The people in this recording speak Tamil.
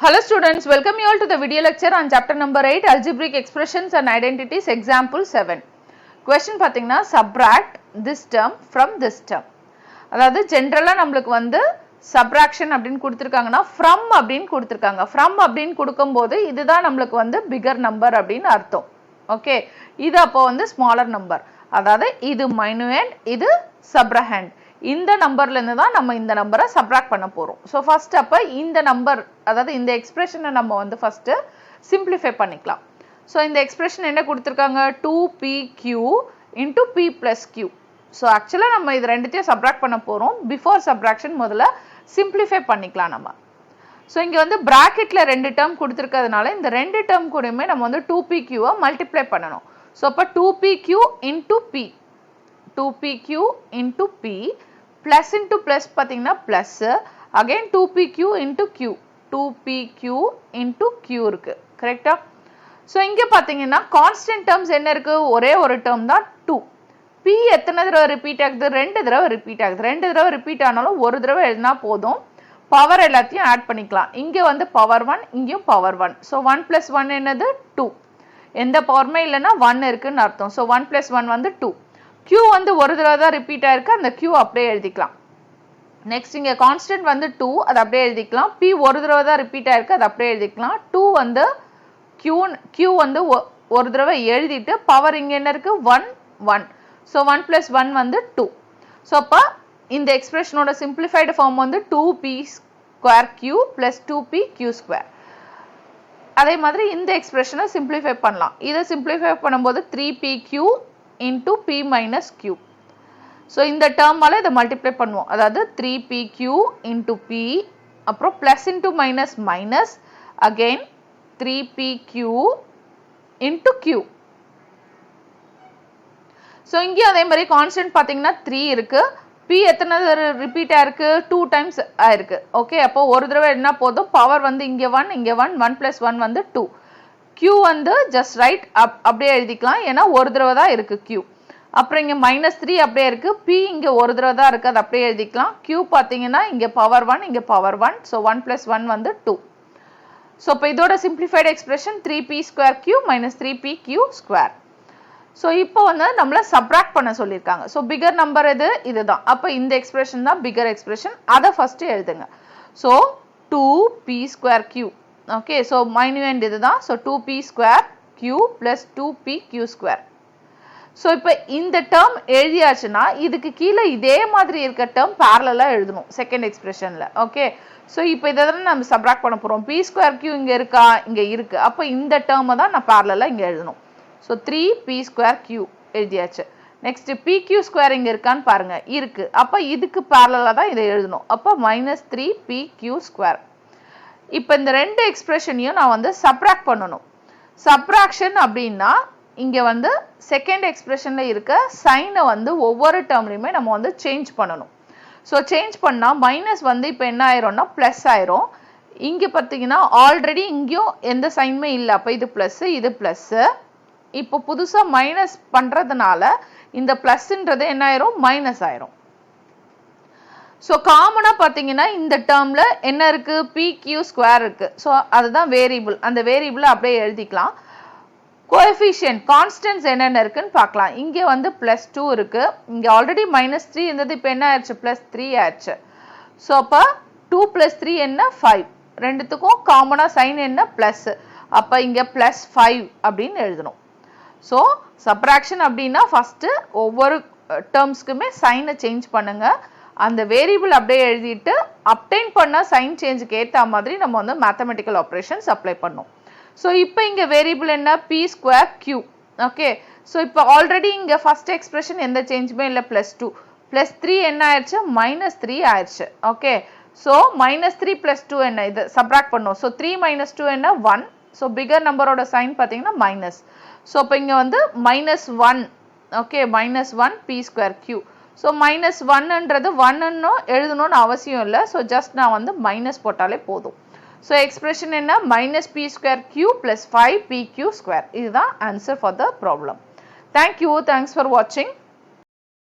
Hello students, welcome you all to the video lecture on chapter number 8 Algebraic Expressions and Identities example 7. Question பாத்தீங்கன்னா subtract this term from this term. அதாவது ஜெனரலா நமக்கு வந்து subtraction அப்படினு கொடுத்திருக்காங்கன்னா from அப்படினு கொடுத்திருக்காங்க. From அப்படினு கொடுக்கும்போது இதுதான் நமக்கு வந்து bigger number அப்படினு அர்த்தம். ஓகே, இது அப்போ வந்து smaller number. அதாவது இது minuend, இது subrahand. இந்த நம்பர்ல இருந்து தான் நம்ம இந்த நம்பரை சப்ட்ராக்ட் பண்ண போறோம். சோ ஃபர்ஸ்ட் அப்ப இந்த நம்பர் அதாவது இந்த எக்ஸ்பிரஷனை நம்ம வந்து ஃபர்ஸ்ட் சிம்பிளிஃபை பண்ணிக்கலாம். சோ இந்த எக்ஸ்பிரஷன் என்ன கொடுத்திருக்காங்க 2pq into p plus q. So ஆக்சுவலா நம்ம இது ரெண்டுத்தையும் சப்ட்ராக்ட் பண்ண போறோம். பிஃபோர் சப்ட்ராக்ஷன் முதல்ல சிம்பிளிஃபை பண்ணிக்கலாம் நம்ம. சோ இங்க வந்து பிராக்கெட்ல ரெண்டு டேர்ம் கொடுத்திருக்கிறதுனால இந்த ரெண்டு டேர்ம் கூடயுமே நம்ம வந்து 2pq-வை மல்டிப்ளை பண்ணனும். சோ அப்ப 2pq into p 2pq into p plus into plus பாத்தீங்கன்னா plus again 2pq into q 2pq into q இருக்கு கரெக்ட்டா. சோ இங்க பாத்தீங்கன்னா கான்ஸ்டன்ட் டேர்ம்ஸ் என்ன இருக்கு ஒரே ஒரு டேர்ம் தான் 2. p எத்தனை தடவை ரிப்பீட் ஆகுது ரெண்டு தடவை ரிப்பீட் ஆகுது. ரெண்டு தடவை ரிப்பீட் ஆனாலும் ஒரு தடவை எழுதினா போதும். பவர் எல்லாத்தையும் ஆட் பண்ணிக்கலாம். இங்க வந்து பவர் 1 இங்கேயும் பவர் 1. சோ 1 plus 1 என்னது 2. எந்த பவருமே இல்லனா 1 இருக்குன்னு அர்த்தம். சோ 1 plus 1 வந்து 2. q வந்து ஒரு தடவை தான் ரிப்பீட் ஆயிருக்கு அந்த q அப்படியே எழுதிக்கலாம். நெக்ஸ்ட் இங்க கான்ஸ்டன்ட் வந்து 2 அது அப்படியே எழுதிக்கலாம். p ஒரு தடவை தான் ரிப்பீட் ஆயிருக்கு அது அப்படியே எழுதிக்கலாம். 2 வந்து q வந்து ஒரு தடவை எழுதிட்டு பவர் இங்க என்ன இருக்கு 1 1. சோ 1 plus 1 வந்து 2. சோ அப்ப இந்த எக்ஸ்பிரஷனோட சிம்பிளிஃபைடு ஃபார்ம் வந்து 2p square q plus 2pq square. அதே மாதிரி இந்த எக்ஸ்பிரஷனை சிம்பிளிஃபை பண்ணலாம். இத சிம்பிளிஃபை பண்ணும்போது 3pq into p minus q. So இந்த டேர்மால இத மல்டிப்ளை பண்ணுவோம். அதாவது 3pq into p அப்புறம் plus into minus minus again 3pq into q. So இங்க அதே மாதிரி கான்ஸ்டன்ட் பாத்தீங்கன்னா 3 இருக்கு. p எத்தனை ரிப்பீட் ஆயிருக்கு 2 டைம்ஸ் ஆயிருக்கு. ஓகே, அப்போ ஒரு தடவை என்ன போதும் பவர் வந்து இங்க 1 இங்க 1 1 plus 1 வந்து 2. q வந்து ஜஸ்ட் ரைட் அப்படியே எழுதிக்கலாம் ஏன்னா ஒரு தடவை தான் இருக்கு q. அப்புறம் இங்க -3 அப்படியே இருக்கு. p இங்க ஒரு தடவை தான் இருக்கு அது அப்படியே எழுதிக்கலாம். q பாத்தீங்கன்னா இங்க பவர் 1 இங்க பவர் 1. சோ 1 plus 1 வந்து 2. சோ இப்போ இதோட simplified expression 3p square q minus 3pq square. So இப்போ வந்து நம்மள சப்ட்ராக்ட் பண்ண சொல்லிருக்காங்க. சோ பிகர் நம்பர் எது இதுதான். அப்ப இந்த எக்ஸ்பிரஷன் தான் பிகர் எக்ஸ்பிரஷன். அத ஃபர்ஸ்ட் எழுதுங்க. So 2p square q. Okay, so minuend இதுதான். So 2p square q plus 2pq square. So இப்போ இந்த டேர்ம் எழுதியாச்சுன்னா இதுக்கு கீழே இதே மாதிரி இருக்க டேர்ம் parallel-ஆ எழுதணும் செகண்ட் எக்ஸ்பிரஷன்ல. ஓகே, சோ இப்போ இத தான் நம்ம சப்ட்ராக்ட் பண்ண போறோம். p square q இங்க இருக்கா இங்க இருக்கு. அப்ப இந்த டேர்மை தான் நான் parallel-ஆ இங்க எழுதணும். சோ 3p square q எழுதியாச்சு. நெக்ஸ்ட் pq square இங்க இருக்கான்னு பாருங்க இருக்கு. அப்ப இதுக்கு parallel-ஆ தான் இத எழுதணும். அப்ப -3pq square. இப்போ இந்த ரெண்டு எக்ஸ்பிரஷனையும் நான் வந்து சப்ட்ராக்ட் பண்ணனும். சப்ட்ராக்ஷன் அப்படினா இங்க வந்து செகண்ட் எக்ஸ்பிரஷன்ல இருக்க சைனை வந்து ஒவ்வொரு டேர்ம்லயுமே நம்ம வந்து சேஞ்ச் பண்ணனும். சோ சேஞ்ச் பண்ணா மைனஸ் வந்து இப்போ என்ன ஆயிரும்னா பிளஸ் ஆயிரும். இங்க பாத்தீங்கன்னா ஆல்ரெடி இங்கயும் எந்த சைனுமே இல்ல. அப்ப இது பிளஸ் இது பிளஸ். இப்போ புதுசா மைனஸ் பண்றதுனால இந்த பிளஸ்ன்றது என்ன ஆயிரும் மைனஸ் ஆயிரும். சோ காமனா பாத்தீங்கன்னா இந்த டேர்ம்ல என்ன இருக்கு pq ஸ்கொயர் இருக்கு. சோ அதுதான் வேரியபிள். அந்த வேரியபிளை அப்படியே எழுதிக்கலாம். கோஎஃபிஷியன்ட் கான்ஸ்டன்ட்ஸ் என்னென்ன இருக்குன்னு பார்க்கலாம். இங்க வந்து +2 இருக்கு. இங்க ஆல்ரெடி -3 இருந்தது. இப்போ என்ன ஆயிடுச்சு +3 ஆயிடுச்சு. சோ அப்ப 2 + 3 என்ன 5. ரெண்டுத்துக்கும் காமனா சைன் என்ன பிளஸ். அப்ப இங்க +5 அப்படின்னு எழுதணும். சோ சப்ட்ராக்ஷன் அப்படினா ஃபர்ஸ்ட் ஒவ்வொரு டேர்ம்ஸ்க்குமே சைனை சேஞ்ச் பண்ணுங்க. அந்த வேரியபிள் அப்படியே எழுதிட்டு அப்டெயின் பண்ண சைன் சேஞ்சுக்கு ஏத்த மாதிரி நம்ம வந்து மேத்தமெட்டிக்கல் ஆபரேஷன்ஸ் அப்ளை பண்ணோம். சோ இப்போ இங்க வேரியபிள் என்ன p square q. Okay, so இப்போ ஆல்ரெடி இங்க ஃபர்ஸ்ட் எக்ஸ்பிரஷன் எந்த சேஞ்சுமே இல்ல +2 +3 என்ன ஆயிருச்சு -3 ஆயிருச்சு. ஓகே, சோ -3 + 2 என்ன இது சப்ட்ராக்ட் பண்ணோம். சோ 3 - 2 என்ன 1. சோ பிகர் நம்பரோட சைன் பாத்தீங்கன்னா மைனஸ். சோ இப்போ இங்க வந்து -1. Okay, -1 p square q. So -1ன்றது 1ன்னு எழுதணும்னு அவசியம் இல்ல. So just நான் வந்து மைனஸ் போட்டாலே போதும். So expression என்ன -p square q plus 5pq square. இதுதான் answer for the problem. Thank you. Thanks for watching.